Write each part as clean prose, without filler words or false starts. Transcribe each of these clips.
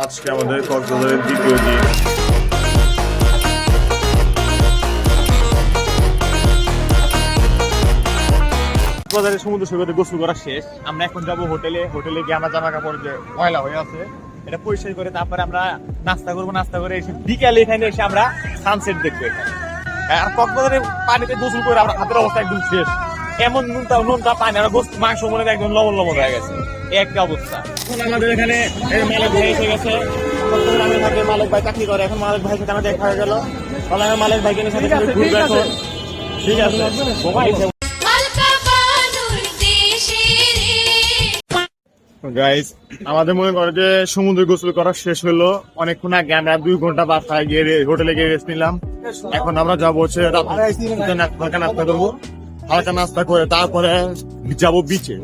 আজকে আমাদের কক্সবাজারের দ্বিতীয় দিন। কক্সবাজারের সমুদ্র সৈকতে গোসল করা শেষ। আমরা এখন যাবো হোটেলে গিয়ে আমরা জামা কাপড় যে ময়লা হয়ে আছে এটা পরিষ্কার করে তারপরে আমরা নাস্তা করবো। নাস্তা করে এসে বিকালে এখানে এসে আমরা সানসেট দেখবো এখানে। আর কক্সবাজারের পানিতে গোসল করে আমরা হাতের অবস্থা একদম শেষ। এমন নুনটা পানি আমরা মাংস মনে হয় একদম লবণ হয়ে গেছে, এই একটা অবস্থা। আমাদের এখানে মালিক ভাই এসে গেছে। আমি থাকি, মালিক ভাই চাকরি করে। এখন মালিক ভাইয়ের সাথে আমার দেখা হয়ে গেল। মালিক ভাইকে নিয়ে সাথে সাথে ঘুরবে এখন। ঠিক আছে গাইস, আমাদের মনে করে যে সমুদ্রে গোসল করা শেষ হলো অনেকক্ষণ আগে। আমরা 2 ঘন্টা বাসায় গিয়ে হোটেলে গিয়ে রেস্ট নিলাম। এখন আমরা যাবো হচ্ছে হালকা নাস্তা করবো। হালকা নাস্তা করে তারপরে যাবো বিচে।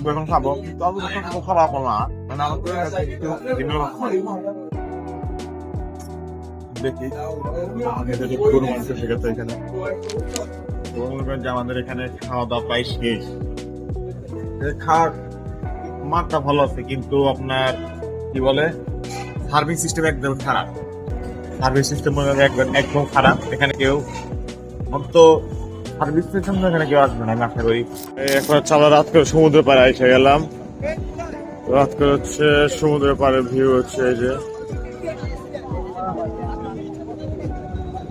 এখন খাবো খারাপ না, দেখি গরু মাংস শেখাতে এখানে। আমাদের এখানে খাওয়া দাওয়া প্রায় শেষ। খাওয়ার মানটা ভালো আছে, কিন্তু আপনার কি বলে সার্ভিস সিস্টেম একদম খারাপ। সার্ভিস সিস্টেম একদম খারাপ। এখানে কেউ তো সার্ভিস সিস্টেম এখানে কেউ আসবে না আমি আশা করি। এখন আমরা রাত করে সমুদ্রের পাড়ে এসে গেলাম। রাত করে হচ্ছে সমুদ্রের পাড়ের ভিউ হচ্ছে এই যে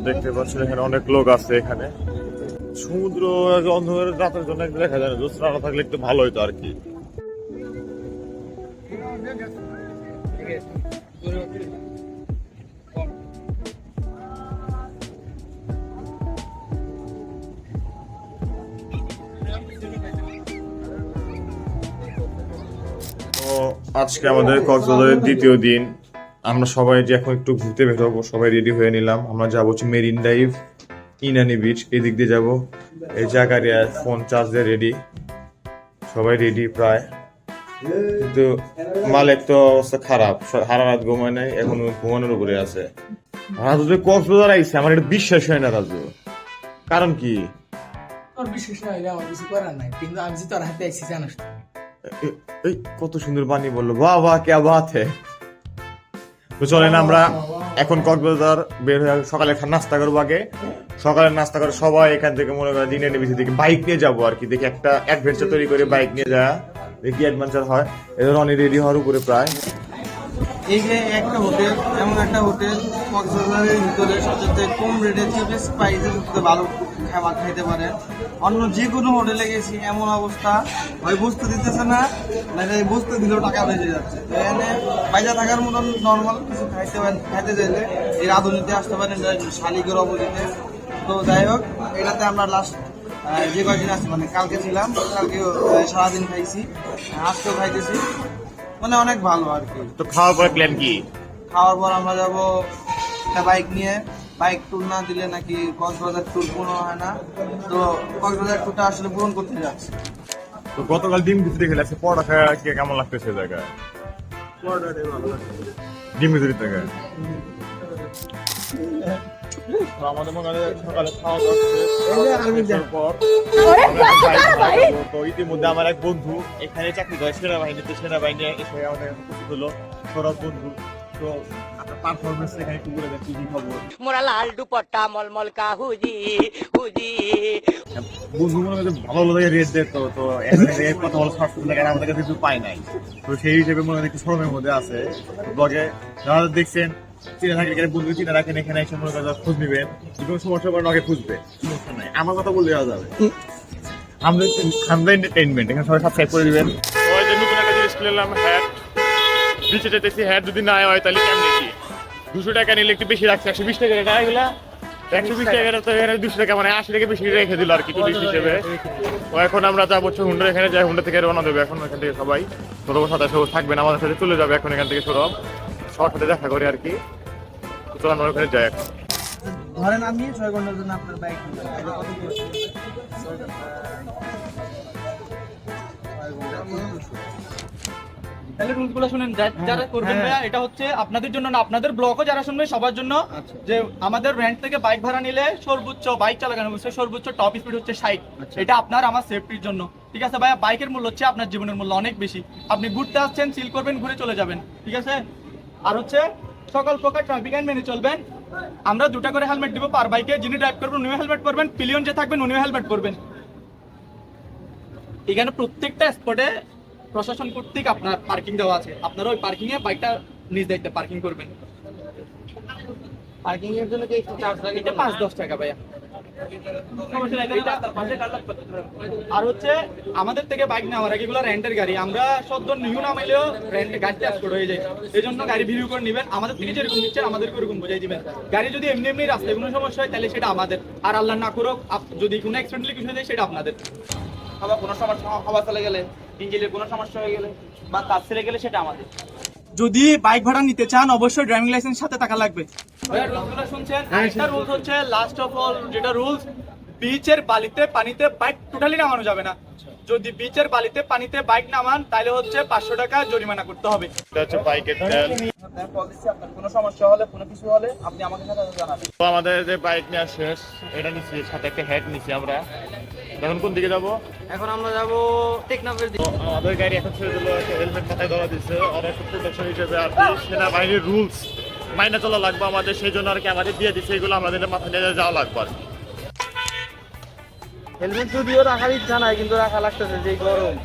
দেখতে পাচ্ছেন। এখানে অনেক লোক আছে। এখানে সমুদ্র অন্ধকারের রাতের জন্য একটু দেখা যায় না, জ্যোৎস্না আলো থাকলে একটু ভালো হইতো আর কি। তো আজকে আমাদের কক্সবাজারের দ্বিতীয় দিন। আমরা সবাই যে এখন একটু ঘুরতে বের হবো, সবাই রেডি হয়ে নিলাম। আমরা যাবো হচ্ছে মেরিন ড্রাইভ, ইনানি বিচ, এদিক দিয়ে যাবো। এই জায়গায় ফোন চার্জ দিয়ে রেডি, সবাই রেডি প্রায়। কিন্তু মালিক তো অবস্থা খারাপ, সারা রাত ঘুমায় নাই, এখন ঘুমানোর উপরে আছে। রাজু যে কক্সবাজার আইছে আমার এটা বিশ্বাস হয় না রাজু। কারণ কি? বিশ্বাস না হইলে আমার কিছু করার নাই, কিন্তু আমি যে তোর হাতে আইছি জানিস। এই কত সুন্দর বাণী বললো, বাহ কে বাত হে। তো চলেন আমরা এখন কক্সবাজার বের হয়ে সকালে নাস্তা করবো। আগে সকালে নাস্তা করে সবাই এখান থেকে মনে করেন দিনে নিবিসি থেকে বাইক নিয়ে যাবো আর কি। দেখি একটা অ্যাডভেঞ্চার তৈরি করে বাইক নিয়ে যা, দেখি অ্যাডভেঞ্চার হয়। এদের অনেক রেডি হওয়ার উপরে প্রায়। এই যে একটা হোটেল, এমন একটা হোটেল কক্সবাজারের ভিতরে সবচেয়ে কম রেটে চিপেস্ট প্রাইসে ভালো খাবার খাইতে পারেন। অন্য যে কোনো হোটেলে গেছি এমন অবস্থা, ওই বস্তু দিতেছে না, মানে বস্তু দিলেও টাকা বেঁচে যাচ্ছে। এখানে বাইরে থাকার মতন নর্মাল কিছু খাইতে চাইলে এই রাঁধুনিতে আসতে পারেন, শালিকের অপোজিটে। তো যাই হোক, এটাতে আমরা লাস্ট যে কয়দিন আছে, মানে কালকে ছিলাম, কালকে সারাদিন খাইছি, আজকেও খাইতেছি, মানে অনেক ভালো আর কি। তো খাওয়ার পর প্ল্যান কি? খাওয়ার পর আমরা যাবো একটা বাইক নিয়ে। বাইক ট্যুর না দিলে নাকি কক্সবাজার ট্যুর পূর্ণ হয় না। তো কক্সবাজার ট্যুরটা আসলে পূরণ করতে যাচ্ছি। তো গতকাল ডিম ভিতরে দেখে লাগছে, পরোটা খেয়ে কেমন লাগতেছে জায়গায়? পরোটাটাই ভালো লাগছে ডিম ভিতরে থেকে। আমাদের মনে হয় সকালে খাওয়া দাওয়ার পর তো ইতিমধ্যে আমার এক বন্ধু এখানে চাকরি করে সেনাবাহিনীতে, সেনাবাহিনী এসে আমাদের হলো সৌরভ বন্ধু। তো আপনার পারফরমেন্স এখানে একটু বলে দেন, কি খবর? মোরা লাল দুপট্টা মলমল কা হুজি হুজি। বন্ধু মনে হয় ভালো ভালো জায়গায় রেট দেয়। তো কথা বলা সার্থক লাগে, আমাদের কাছে কিছু পাই নাই। তো সেই হিসেবে মনে হয় একটু শরমের মধ্যে আছে। ব্লগে যারা দেখছেন চিনে থাকলে এখানে বন্ধু চিনে রাখেন, এখানে এসে মনে করেন খোঁজ নিবেন। যে কোনো সমস্যা পড়ে আগে খুঁজবে, সমস্যা নাই, আমার কথা বললে দেওয়া যাবে। আমরা এন্টারটেইনমেন্ট এখানে সবাই সাবস্ক্রাইব করে দিবেন। সবাই যে নতুন একটা জিনিস কিনলাম, হ্যাট। বিচে যেতেছি, হ্যাট যদি না হয় তাহলে কেমন কি 200 টাকা নিলে একটু বেশি রাখছে, 120 টাকা এটা এগুলা 120 টাকা। তো এখানে 200 টাকা মানে 80 টাকা বেশি রেখে দিল আর কি টুরিস্ট হিসেবে। তো এখন আমরা যাবো হচ্ছে হুন্ডা, এখানে যাই, হুন্ডা থেকে রওনা দেবো। এখন এখান থেকে সবাই সৌরভের সাথে সব থাকবেন, আমাদের সাথে চলে যাবে এখন এখান থেকে সৌরভ, সবার সাথে দেখা করি আর কি। তো আমরা ওখানে যাই এখন। ধরেন আমি 6 ঘন্টার জন্য আপনার বাইক তাহলে রুলস গুলো শুনেন, যারা করবেন হ্যাঁ। ভাইয়া, এটা হচ্ছে আপনাদের জন্য না, আপনাদের ব্লকও যারা শুনবে সবার জন্য। আচ্ছা। যে আমাদের রেন্ট থেকে বাইক ভাড়া নিলে সর্বোচ্চ বাইক চালানো হচ্ছে সর্বোচ্চ টপ স্পিড হচ্ছে 60। আচ্ছা। এটা আপনার আমার সেফটির জন্য, ঠিক আছে ভাইয়া? বাইকের মূল্য হচ্ছে আপনার জীবনের মূল্য অনেক বেশি। আপনি ঘুরতে আসছেন, চিল করবেন, ঘুরে চলে যাবেন, ঠিক আছে? আর হচ্ছে সকল প্রকার ট্রাফিক আইন মেনে চলবেন। আমরা 2টা করে হেলমেট দিব পার বাইকে। যিনি ড্রাইভ করবেন উনিও হেলমেট পরবেন, পিলিয়ন যে থাকবেন উনিও হেলমেট পরবেন। এখানে প্রত্যেকটা স্পটে প্রশাসন কর্তৃক আপনার পার্কিং দেওয়া আছে। আপনারা ওই পার্কিং এ বাইকটা নিজ দায়িত্বে পার্কিং করবেন। পার্কিং এর জন্য কি একটু চার্জ লাগে? এটা 5-10 টাকা ভাইয়া। আর হচ্ছে আমাদের থেকে বাইক নেওয়ার আগে এগুলো রেন্টের গাড়ি, আমরা সদ্য নিউ নামাইলেও রেন্ট গাড়ি ট্রান্সপোর্ট হয়ে যায়। এই জন্য গাড়ি ভিডিও করে নেবেন, আমাদের থেকে যেরকম নিচ্ছেন আমাদেরকে ওরকম বোঝাই দিবেন। গাড়ি যদি এমনি এমনি রাস্তায় কোনো সমস্যা হয় তাহলে সেটা আমাদের, আর আল্লাহ না করুক যদি কোনো অ্যাক্সিডেন্টালি কিছু হয়ে যায় সেটা আপনাদের। আবার কোনো সমস্যা হওয়া চলে গেলে, ইঞ্জিনের কোনো সমস্যা হয়ে গেলে বা কাজ ছেড়ে গেলে সেটা আমাদের। যদি বাইক ভাড়া নিতে চান অবশ্যই ড্রাইভিং লাইসেন্স সাথে থাকা লাগবে। রুলসগুলো শুনছেন? একটা রুলস হচ্ছে লাস্ট অফ অল যেটা রুলস, বিচের বালিতে পানিতে বাইক টোটালি নামানো যাবে না। যদি বিচের বালিতে পানিতে বাইক নামান তাহলে হচ্ছে 500 টাকা জরিমানা করতে হবে। এটা হচ্ছে বাইকের তেল। আপনার কোনো সমস্যা হলে কোনো কিছু হলে আপনি আমাকে সাথে জানাবেন। তো আমাদের যে বাইক নেওয়া শেষ, এটা নিচ্ছি, সাথে একটা হেড নিচ্ছি আমরা। এখন কোন দিকে যাবো? এখন আমরা যাব টেকনাফের দিকে। তো আমাদের গাড়ি এখন ছেড়ে দিল, একটা হেলমেট মাথায় ধরা দিচ্ছে, আর একটা প্রোটেকশন হিসেবে আর কি সেনাবাহিনীর রুলস মাইনে চলা লাগবে আমাদের, সেই জন্য আর কি আমাদের দিয়ে দিচ্ছে, এগুলো আমাদের মাথায় নিয়ে যাওয়া লাগবে আর কি। হেলমেট যদিও রাখার ইচ্ছা নাই, কিন্তু রাখা লাগতেছে, যে গরম।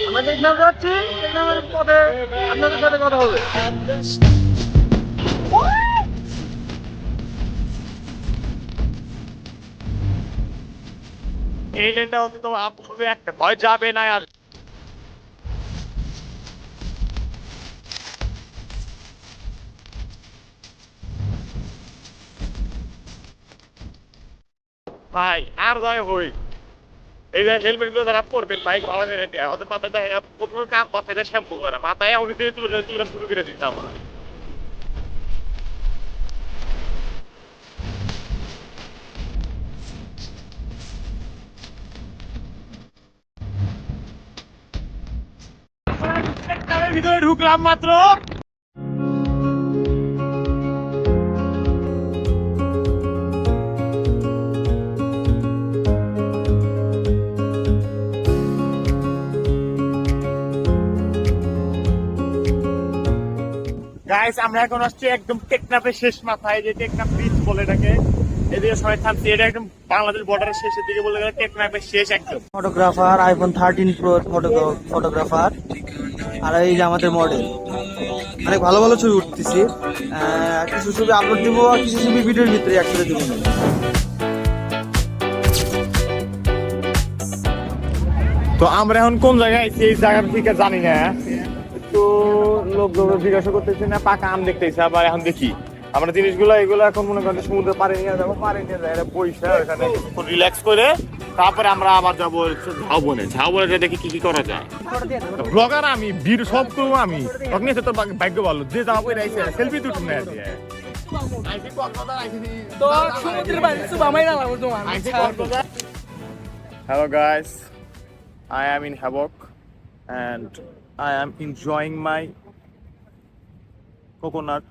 আমরা টেকনাফ যাচ্ছি, টেকনাফের পথে আপনাদের সাথে কথা হবে। এই লেনটা অন্তত খুবই একটা ভয় যাবে না আর। ভাই আর যাই হই, এই যে হেলমেট গুলো যারা পরবেন বাইক আমাদের ওদের মাথায় প্রথমে কাম মাথায় শ্যাম্পু করে মাথায় আমি তুলে তুলে শুরু করে দিতাম। ভিতরে ঢুকলাম মাত্র, গাইস আমরা এখন আসছি একদম টেকনাফের শেষ মাথায়, যে টেকনাফ ব্রিজ বলে এটাকে। এদিকে সবাই থামছি, এটা একদম বাংলাদেশ বর্ডারের শেষের দিকে বলে গেলে টেকনাফের শেষ একদম। ফটোগ্রাফার, আইফোন 13 প্রো ফটোগ্রাফার, আর এই যে আমাদের মডেল। অনেক ভালো ভালো ছবি উঠতেছি, কিছু ছবি আপলোড দিব আর কিছু ছবি ভিডিওর ভিতরে একসাথে দিব। তো আমরা এখন কোন জায়গায় আছি এই জায়গাটা ঠিক জানি না, তো লোকজন জিজ্ঞাসা করতেছি না, পাকা আম দেখতেছি। আবার এখন দেখি আমরা জিনিসগুলো এগুলো এখন মনে করেন সমুদ্রে পাড়ে নিয়ে যাবো, পাড়ে নিয়ে যাই বইসা এখানে রিল্যাক্স করে তারপরে আমরা আবার যাবো ঝাউবনে। ঝাউবনে দেখি কি কি করা যায়। ব্লগার আমি, বীর সব করবো আমি, তখন এসে তোর ভাগ্য ভালো যে যাবো রাইছে সেলফি তুলতে না দিয়ে। Hello guys, I am in Havoc and I am enjoying my coconut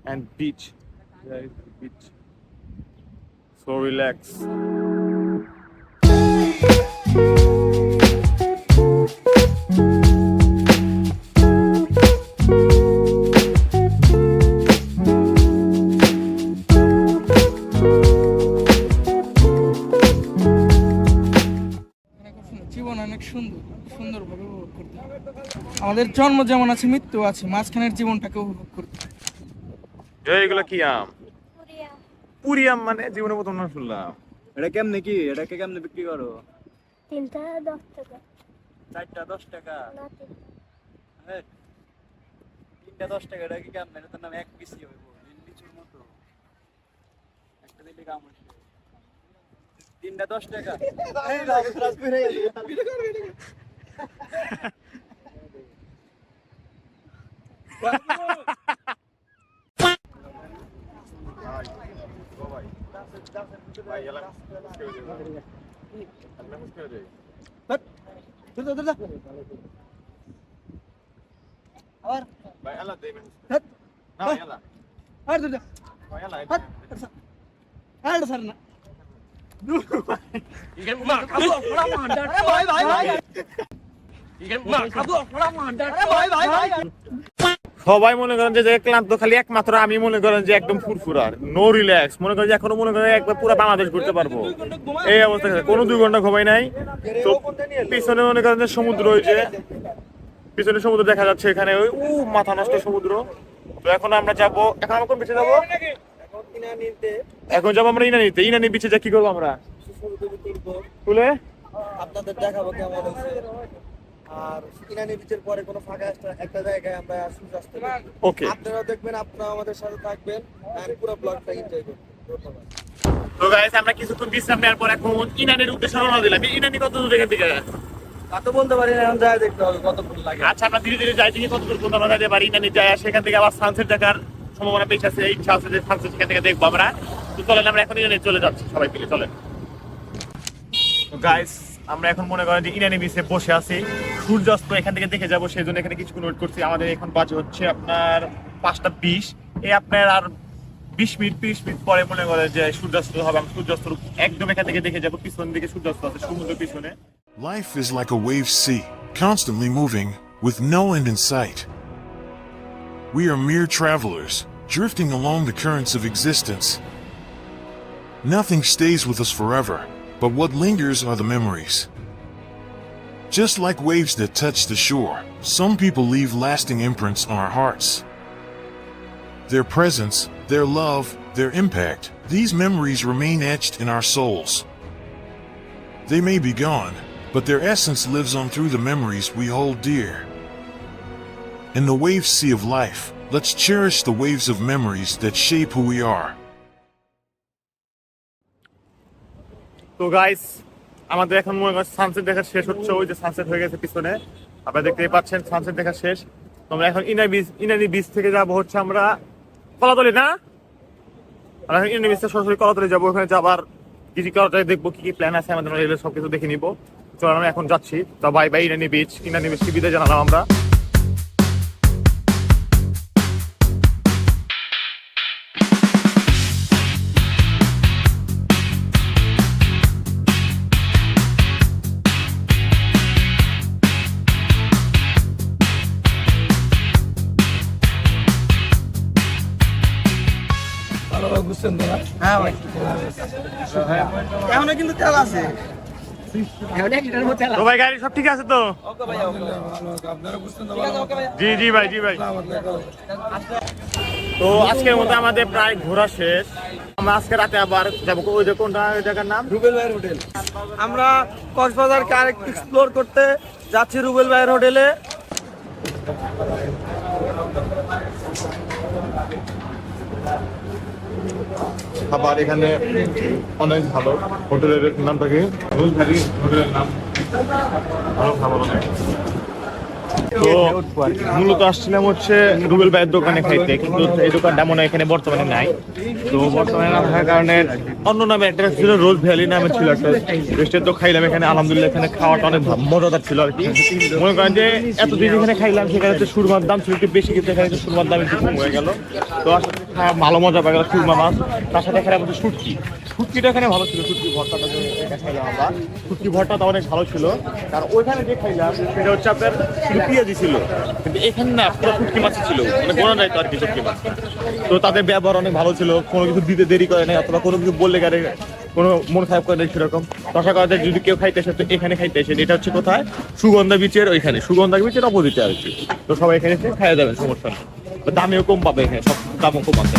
and beach. There is the beach. So relax. জীবন অনেক সুন্দর, সুন্দরভাবে উপভোগ করতে হবে। আমাদের জন্ম যেমন আছে মৃত্যু আছে, মাঝখানের জীবনটাকে উপভোগ করতে হবে। এইগুলো কি আম? পুরি আম মানে জীবনের প্রথম নাম শুনলাম। এটা কেমনে কি? এটাকে কেমনে বিক্রি করো? 3টা 10 টাকা। 4টা 10 টাকা। না 3টা। হ্যাঁ, 3টা 10 টাকা। এটা কি কেমনে? এটা তো নাম এক পিসি হইব, লিচুর মতো। একটা দিলে কাম হইছে। 3টা 10 টাকা। এই রাজ ফিরে গেছে। Vai, ela me escreveu. আবার ভাই আল্লাহ দেবেন হাত না আল্লাহ আর ধর ভাই আল্লাহ হাত আর স্যার না সবাই মনে করেন যে ক্লান্ত, খালি একমাত্র আমি মনে করেন যে একদম ফুরফুরার, নো রিল্যাক্স, মনে করেন যে এখনো মনে করেন একবার পুরো বাংলাদেশ ঘুরতে পারবো এই অবস্থা। কোনো 2 ঘন্টা ঘুমাই নাই। তো পিছনে মনে করেন যে সমুদ্র হয়েছে, পিছনে সমুদ্র দেখা যাচ্ছে, এখানে ওই মাথা নষ্ট সমুদ্র। তো এখন আমরা যাবো, এখন আমরা কোন বিচে যাবো? এখন যাবো আমরা ইনানিতে। ইনানি বিচে যা কি করবো আমরা? তুলে আপনাদের দেখাবো কেমন হয়েছে। আর ইনানি বিচের পরে কোনো ফাঁকা একটা জায়গায় আমরা সূর্যাস্ত দেখব। ওকে, আপনারাও দেখবেন, আপনারাও আমাদের সাথে থাকবেন আর পুরো ব্লগটা এনজয় করবেন। ধন্যবাদ। তো গাইস আমরা কিছুক্ষণ বিশ্রাম নেওয়ার পর এখন ইনানির উদ্দেশ্যে রওনা দিলাম। ইনানি কত দূর এখান থেকে? তা তো বলতে পারি না, এখন যায় দেখতে হবে কতক্ষণ লাগে। আচ্ছা, আমরা ধীরে ধীরে যাই, দেখি কত দূর পর্যন্ত আমরা যেতে পারি। ইনানি যাই, সেখান থেকে আবার সানসেট দেখার সম্ভাবনা বেশি আছে, ইচ্ছা আছে যে সানসেট সেখান থেকে দেখবো আমরা। তো চলেন আমরা এখন ইনানি চলে যাচ্ছি, সবাই মিলে চলেন। তো গাইস আমরা এখন মনে করেন যে ইনানি বিচে বসে আছি, সূর্যাস্ত এখান থেকে দেখে যাবো, সেই জন্য এখানে কিছুক্ষণ ওয়েট করছি। আমাদের এখন বাজে হচ্ছে আপনার 5টা 20। এই আপনার আর 20 মিনিট 30 মিনিট পরে মনে করেন যে সূর্যাস্ত হবে। আমি সূর্যাস্ত একদম এখান থেকে দেখে যাবো, পিছন দিকে সূর্যাস্ত আছে সমুদ্র পিছনে। Life is like a wave sea, constantly moving, with no end in sight. We are mere travelers, drifting along the currents of existence. Nothing stays with us forever, but what lingers are the memories. Just like waves that touch the shore, some people leave lasting imprints on our hearts. Their presence, their love, their impact, these memories remain etched in our souls. They may be gone, but their essence lives on through the memories we hold dear. In the wave sea of life, let's cherish the waves of memories that shape who we are. তো guys আমাদের এখন মনে করেন sunset দেখা শেষ হচ্ছে, ওই যে সানসেট হয়ে গেছে পিছনে, আপনারা দেখতেই পাচ্ছেন সানসেট দেখা শেষ। তো আমরা এখন ইনানি বিচ থেকে যাবো হচ্ছে আমরা কলাতলি, না আমরা এখন ইনানি বিচ থেকে সরাসরি কলাতলি যাবো। ওখানে যাবার কিছু কলাতলি দেখবো, কি কি প্ল্যান আছে আমাদের, এগুলো সবকিছু দেখে নিবো। চলো আমরা এখন যাচ্ছি। তো bye bye Inani beach. Inani বিচকে বিদায় জানালাম আমরা। হ্যাঁ ভাই, এখনো কিন্তু তেল আছে। তো ভাই গাড়ি সব ঠিক আছে তো? ওকে ভাই, জি জি ভাই, জি ভাই। তো আজকের মতো আমাদের প্রায় ঘোরা শেষ। আমরা আজকে রাতে আবার যাবো ওই যে কোনটা, ওই জায়গার নাম রুবেল ভাইয়ের হোটেল। আমরা কক্সবাজারকে আরেকটু এক্সপ্লোর করতে যাচ্ছি রুবেল ভাইয়ের হোটেলে। খাবার এখানে অনেক ভালো। হোটেলের নামটা কি? হোটেলের নাম ভালো, খাবার অনেক। তো মূলত আসছিলাম হচ্ছে রুবেল ভাইয়ের দোকানে খাইতে, কিন্তু এই দোকানটা মনে হয় এখানে বর্তমানে নাই। তো বর্তমানে না থাকার কারণে অন্য নামে একটা ছিল, রোজ ভ্যালি নামে ছিল একটা রেস্টুরেন্ট। তো খাইলাম এখানে, আলহামদুলিল্লাহ এখানে খাওয়াটা অনেক মজাদার ছিল আর কি। মনে করেন যে এতদিন এখানে খাইলাম, সেখানে হচ্ছে সুরমার দাম ছিল একটু বেশি, কিন্তু এখানে সুরমার দাম একটু কম হয়ে গেল। তো আসলে ভালো মজা পাওয়া গেল সুরমা মাছ, তার সাথে এখানে আমাদের শুটকিটা এখানে ভালো ছিল। শুটকি ভর্তাটা খাইলাম আমরা, শুটকি ভর্তাটা অনেক ভালো ছিল। আর ওইখানে যে খাইলাম সেটা হচ্ছে আপনার পেঁয়াজি ছিল, কিন্তু এখানে না পুরো শুটকি মাছ ছিল, মানে গোনা যায় তো আর কি শুটকি মাছ। তো তাদের ব্যবহার অনেক ভালো ছিল, কোনো কিছু দিতে দেরি করে নাই, অথবা কোনো কিছু বললে গেলে কোনো মন খারাপ করে নেই সেরকম। আশা করা যায় যদি কেউ খাইতে আসে তো এখানে খাইতে আসেন। এটা হচ্ছে কোথায়? সুগন্ধা বিচের ওইখানে, সুগন্ধা বিচের অপোজিটে আর কি। তো সবাই এখানে এসে খাইয়ে যাবেন, সমস্যা নেই। দামেও কম পাবে, এখানে সব দামও কম আছে।